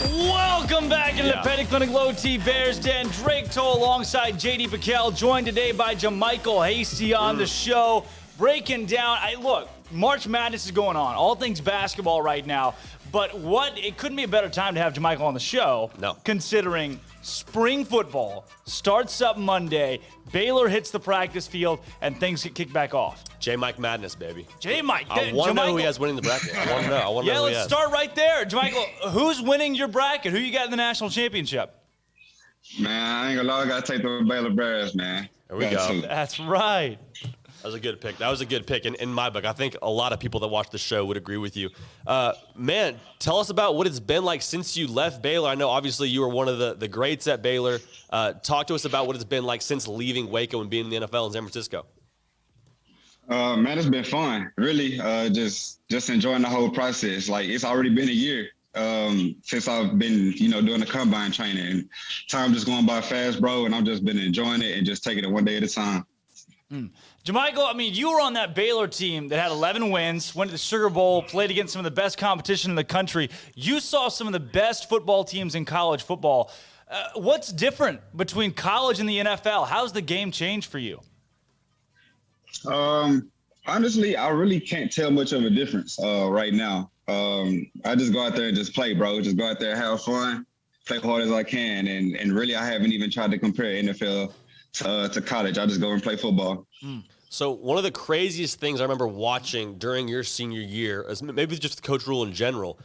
Welcome back into the Petty Clinic Low T Bears Den. Drake Toll alongside JD Piquel, joined today by JaMycal Hasty on the show, breaking down. Look, March Madness is going on, all things basketball right now. But it couldn't be a better time to have JaMycal on the show. No. Considering spring football starts up Monday, Baylor hits the practice field, and things get kicked back off. JaMycal Madness, baby. JaMycal. I want to know who he has winning the bracket. I want to know. Yeah, let's start right there. JaMycal, who's winning your bracket? Who you got in the national championship? Man, I ain't gonna lie, I gotta take the Baylor Bears, man. There we go. That's right. That was a good pick. That was a good pick in my book. I think a lot of people that watch the show would agree with you. Man, tell us about what it's been like since you left Baylor. I know obviously you were one of the greats at Baylor. Talk to us about what it's been like since leaving Waco and being in the NFL in San Francisco. Man, it's been fun. Really, just enjoying the whole process. Like, it's already been a year since I've been, doing the combine training. And time just going by fast, bro, and I've just been enjoying it and just taking it one day at a time. JaMycal, you were on that Baylor team that had 11 wins, went to the Sugar Bowl, played against some of the best competition in the country. You saw some of the best football teams in college football. What's different between college and the NFL? How's the game changed for you? Honestly, I really can't tell much of a difference right now. I just go out there and just play, bro. Just go out there, have fun, play hard as I can. And really, I haven't even tried to compare NFL to college. I just go and play football. So one of the craziest things I remember watching during your senior year, is maybe just Coach Rule in general,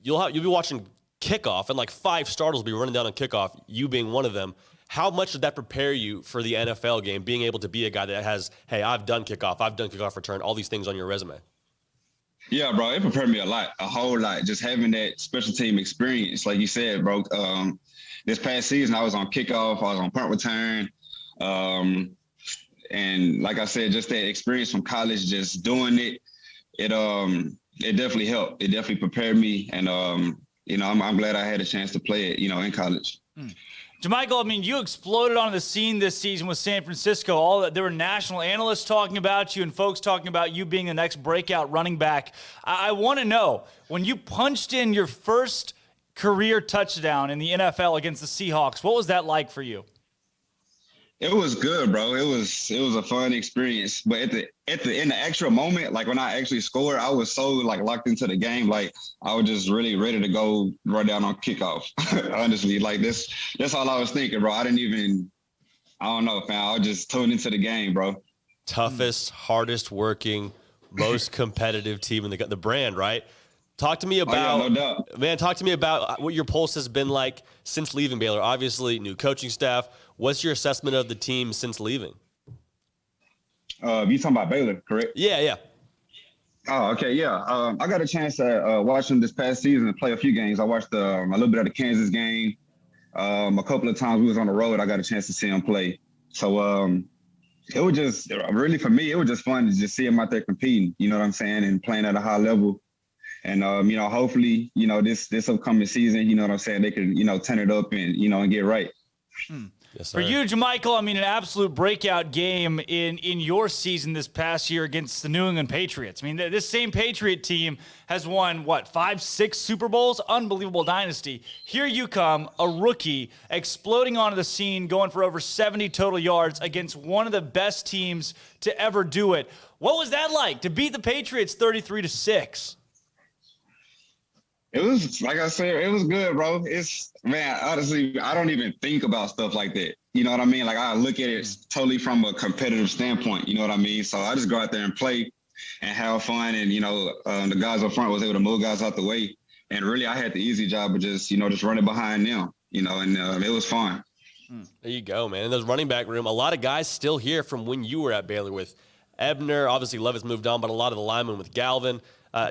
you'll be watching kickoff, and like 5 starters will be running down on kickoff, you being one of them. How much did that prepare you for the NFL game, being able to be a guy that has, hey, I've done kickoff return, all these things on your resume? Yeah, bro, it prepared me a whole lot. Just having that special team experience, like you said, bro. This past season, I was on kickoff, I was on punt return. And like I said, just that experience from college, just doing it, it definitely helped. It definitely prepared me. And, I'm glad I had a chance to play it, in college. JaMycal, you exploded on the scene this season with San Francisco. There were national analysts talking about you and folks talking about you being the next breakout running back. I want to know, when you punched in your first career touchdown in the NFL against the Seahawks, what was that like for you? It was good, bro. It was a fun experience. But in the actual moment, like when I actually scored, I was so locked into the game. Like, I was just really ready to go right down on kickoff. Honestly, that's all I was thinking, bro. I don't know, fam. I was just tuned into the game, bro. Toughest, hardest working, most competitive team in the brand, right? Talk to me about, no doubt. Man, talk to me about what your pulse has been like since leaving Baylor. Obviously, new coaching staff. What's your assessment of the team since leaving? You talking about Baylor, correct? Yeah. Oh, okay, yeah. I got a chance to watch them this past season and play a few games. I watched a little bit of the Kansas game. A couple of times we was on the road, I got a chance to see them play. So it was just, really for me, it was just fun to just see them out there competing, you know what I'm saying, and playing at a high level. And, hopefully, this upcoming season, you know what I'm saying, they could, turn it up and, and get right. Yes, for you, JaMycal, an absolute breakout game in your season this past year against the New England Patriots. This same Patriot team has won, 5, 6 Super Bowls? Unbelievable dynasty. Here you come, a rookie, exploding onto the scene, going for over 70 total yards against one of the best teams to ever do it. What was that like, to beat the Patriots 33-6? It was, like I said, it was good, bro. Honestly, I don't even think about stuff like that. You know what I mean? Like, I look at it totally from a competitive standpoint. You know what I mean? So I just go out there and play and have fun. And, the guys up front was able to move guys out the way. And really, I had the easy job of just running behind them, and it was fun. There you go, man. In those running back room, a lot of guys still here from when you were at Baylor with Ebner. Obviously, Levis moved on, but a lot of the linemen with Galvin.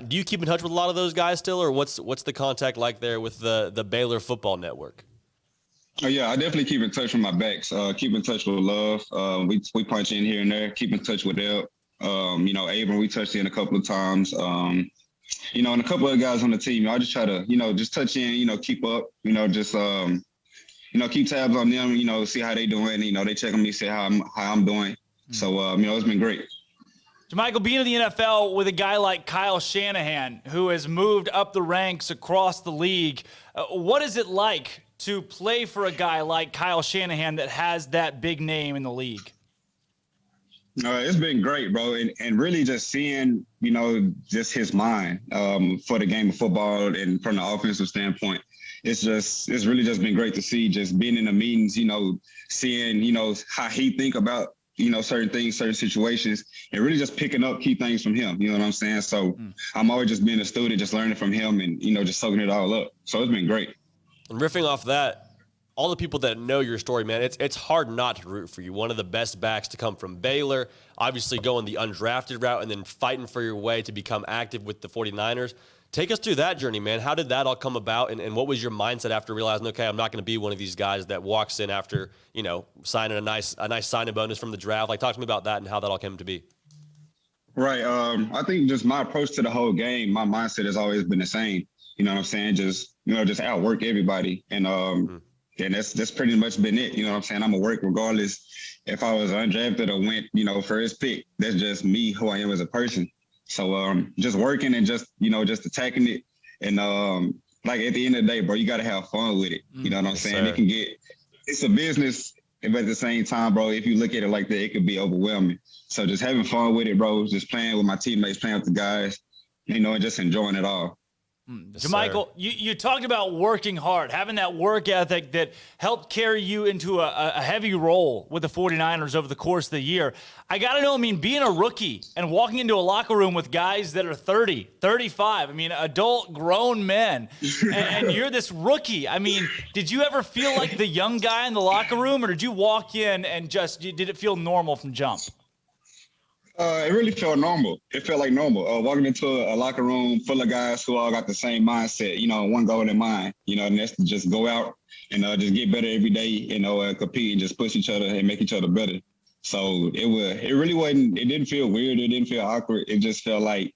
Do you keep in touch with a lot of those guys still, or what's the contact like there with the Baylor Football Network? Oh, yeah, I definitely keep in touch with my backs. Keep in touch with Love. We punch in here and there. Keep in touch with Eb. Abram, we touched in a couple of times. And a couple of guys on the team. I just try to, just touch in, keep up, keep tabs on them, see how they doing. They check on me, see how I'm doing. So, it's been great. JaMycal, being in the NFL with a guy like Kyle Shanahan, who has moved up the ranks across the league, what is it like to play for a guy like Kyle Shanahan that has that big name in the league? It's been great, bro, and really just seeing, just his mind for the game of football and from the offensive standpoint. It's really just been great to see, just being in the meetings, seeing, how he think about, certain things, certain situations, and really just picking up key things from him. You know what I'm saying? So I'm always just being a student, just learning from him and, just soaking it all up. So it's been great. And riffing off that, all the people that know your story, man, it's hard not to root for you. One of the best backs to come from Baylor, obviously going the undrafted route and then fighting for your way to become active with the 49ers. Take us through that journey, man. How did that all come about, and what was your mindset after realizing, okay, I'm not going to be one of these guys that walks in after, signing a nice signing bonus from the draft? Like, talk to me about that and how that all came to be. Right. I think just my approach to the whole game, my mindset has always been the same. You know what I'm saying? Just outwork everybody. And that's pretty much been it. You know what I'm saying? I'm going to work regardless if I was undrafted or went, first pick. That's just me, who I am as a person. So just working and just attacking it. And like at the end of the day, bro, you got to have fun with it. You know what I'm saying? Sir. It's a business, but at the same time, bro, if you look at it like that, it could be overwhelming. So just having fun with it, bro, just playing with my teammates, playing with the guys, and just enjoying it all. Yes, JaMycal, you talked about working hard, having that work ethic that helped carry you into a heavy role with the 49ers over the course of the year. I got to know, being a rookie and walking into a locker room with guys that are 30, 35, adult grown men, and you're this rookie. Did you ever feel like the young guy in the locker room, or did you walk in and did it feel normal from jump? It really felt normal. It felt like normal. Walking into a locker room full of guys who all got the same mindset, one goal in mind, and that's to just go out and just get better every day, compete and just push each other and make each other better. So it didn't feel weird. It didn't feel awkward. It just felt like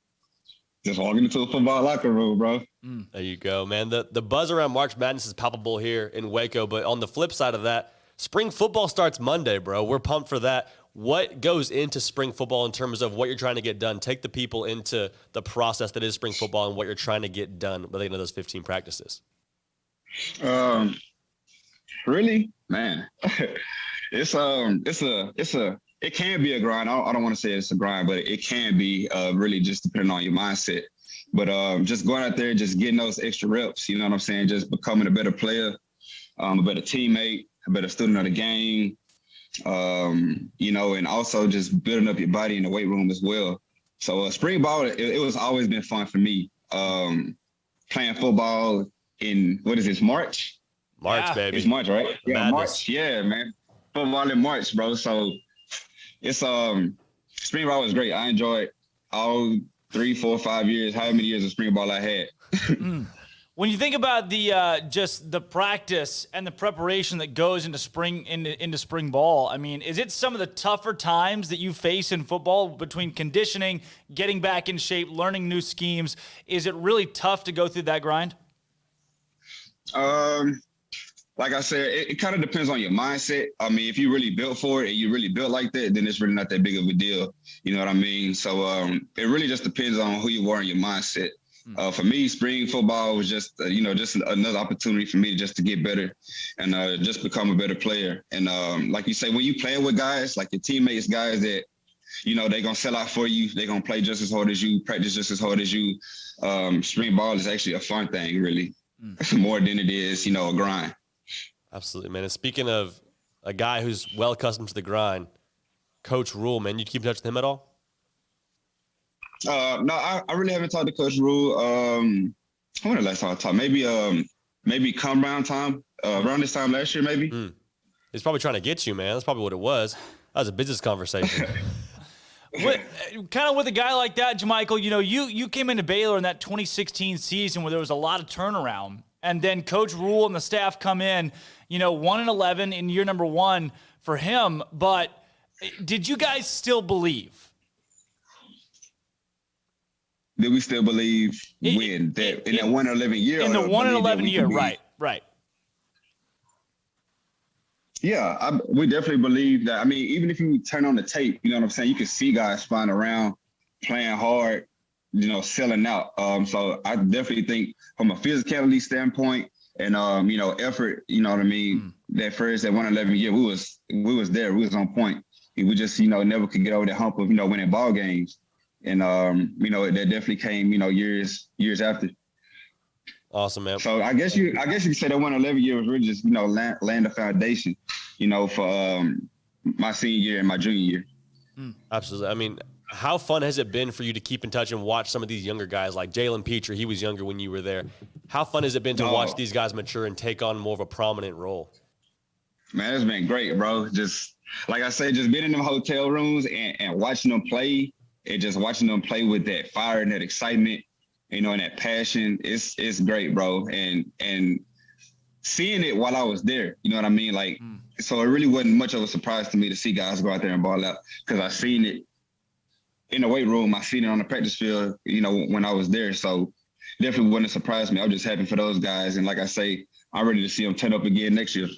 just walking into a football locker room, bro. There you go, man. The buzz around March Madness is palpable here in Waco, but on the flip side of that, spring football starts Monday, bro. We're pumped for that. What goes into spring football in terms of what you're trying to get done? Take the people into the process that is spring football and what you're trying to get done by the end of those 15 practices. Really, man, it can be a grind. I don't want to say it's a grind, but it can be really just depending on your mindset. But just going out there, just getting those extra reps, you know what I'm saying? Just becoming a better player, a better teammate, a better student of the game. And also just building up your body in the weight room as well. So spring ball, it was always been fun for me. Playing football in, March? March, baby. It's March, right? Yeah, Madness. March. Yeah, man. Football in March, bro. So it's spring ball was great. I enjoyed all 3, 4, 5 years, however many years of spring ball I had. When you think about just the practice and the preparation that goes into spring ball, is it some of the tougher times that you face in football between conditioning, getting back in shape, learning new schemes? Is it really tough to go through that grind? Like I said, it kind of depends on your mindset. If you really built for it and you really built like that, then it's really not that big of a deal. You know what I mean? So it really just depends on who you are and your mindset. For me, spring football was just another opportunity for me just to get better and just become a better player. And like you say, when you play with guys, like your teammates, guys that, they're going to sell out for you. They're going to play just as hard as you, practice just as hard as you. Spring ball is actually a fun thing, really, more than it is, a grind. Absolutely, man. And speaking of a guy who's well accustomed to the grind, Coach Rule, man, you keep in touch with him at all? No, I really haven't talked to Coach Rule. When the last time I talked? Maybe come around this time last year, maybe. He's probably trying to get you, man. That's probably what it was. That was a business conversation. With a guy like that, JaMycal, you came into Baylor in that 2016 season where there was a lot of turnaround, and then Coach Rule and the staff come in, 1-11 in year number 1 for him. But did you guys still believe? Did we still believe in that 1-11 year? In the 1-11 year, right. Yeah, we definitely believe that. Even if you turn on the tape, you know what I'm saying? You can see guys flying around playing hard, selling out. So I definitely think from a physicality standpoint and effort, you know what I mean. That 111 year, we was there, we was on point. We just never could get over that hump of winning ball games, and that definitely came years after. Awesome, man. So I guess you could say that 111 year was really just laying the foundation, for my senior year and my junior year. Absolutely. I mean, how fun has it been for you to keep in touch and watch some of these younger guys like Jalen Petrie? He was younger when you were there. How fun has it been to watch these guys mature and take on more of a prominent role? Man, it's been great, bro. Just like I said, just being in them hotel rooms and watching them play, and just watching them play with that fire and that excitement, and that passion. It's great, bro. And seeing it while I was there, you know what I mean? Like, so it really wasn't much of a surprise to me to see guys go out there and ball out, because I seen it in the weight room. I seen it on the practice field, when I was there. So definitely wouldn't surprise me. I was just happy for those guys. And like I say, I'm ready to see them turn up again next year.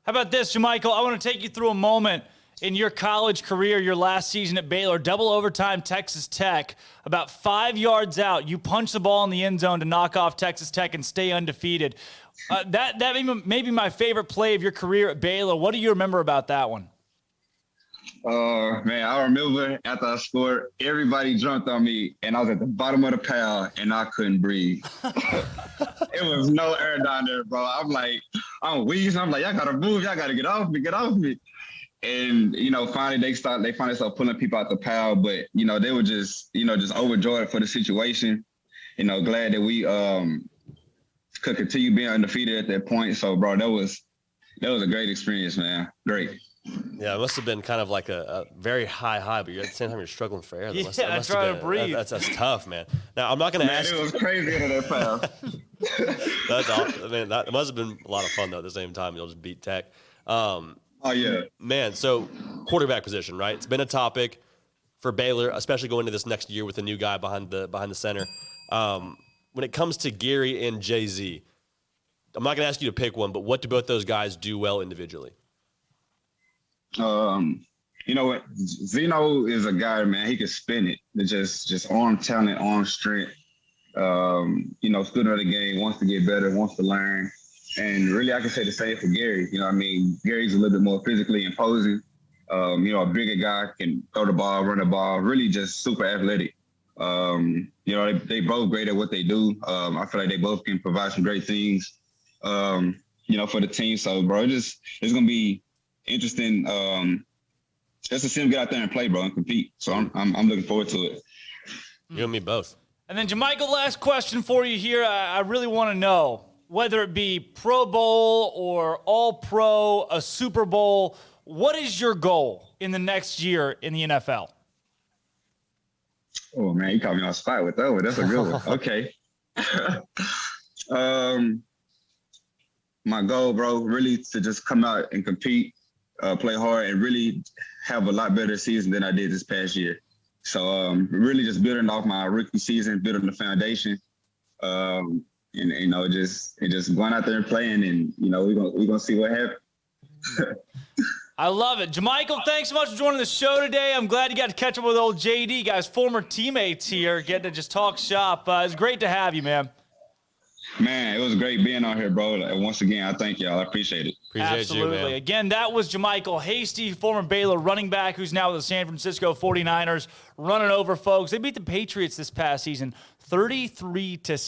How about this, JaMycal? I want to take you through a moment in your college career, your last season at Baylor, double overtime Texas Tech. About 5 yards out, you punch the ball in the end zone to knock off Texas Tech and stay undefeated. That may be my favorite play of your career at Baylor. What do you remember about that one? Man, I remember after I scored, everybody jumped on me, and I was at the bottom of the pile, and I couldn't breathe. It was no air down there, bro. I'm wheezing. I'm like, y'all gotta move. Y'all gotta get off me. And finally they started pulling people out the pile, but they were just overjoyed for the situation. Glad that we could continue being undefeated at that point. So, bro, that was a great experience, man. Great. Yeah, it must have been kind of like a very high, but at the same time you're struggling for air. I'm trying to breathe. That's tough, man. Now, I'm not going to ask. It was crazy into that pile. That's awesome. I mean, that must have been a lot of fun, though, at the same time. You'll just beat Tech. Oh, yeah. Man, so quarterback position, right? It's been a topic for Baylor, especially going into this next year with a new guy behind the center. When it comes to Gary and Jay-Z, I'm not going to ask you to pick one, but what do both those guys do well individually? You know what? Zeno is a guy, man. He can spin it. It's just arm talent, arm strength. Student of the game, wants to get better, wants to learn. And really, I can say the same for Gary. Gary's a little bit more physically imposing. A bigger guy, can throw the ball, run the ball, really just super athletic. They both great at what they do. I feel like they both can provide some great things, for the team. So, bro, it's going to be interesting just to see him get out there and play, bro, and compete. So I'm looking forward to it. You and me both. And then, JaMycal, last question for you here. I really want to know, whether it be Pro Bowl or All-Pro, a Super Bowl, what is your goal in the next year in the NFL? Oh, man, you caught me on the spot with that one. That's a good one. Okay. My goal, bro, really to just come out and compete, play hard, and really have a lot better season than I did this past year. So really just building off my rookie season, building the foundation, and just going out there and playing, and we're gonna see what happens. I love it. JaMycal, thanks so much for joining the show today. I'm glad you got to catch up with old JD, guys, former teammates here, getting to just talk shop. It's great to have you, man. Man, it was great being on here, bro. Once again, I thank y'all. I appreciate it. Absolutely. You, man. Again, that was JaMycal Hasty, former Baylor running back, who's now with the San Francisco 49ers, running over folks. They beat the Patriots this past season 33-6.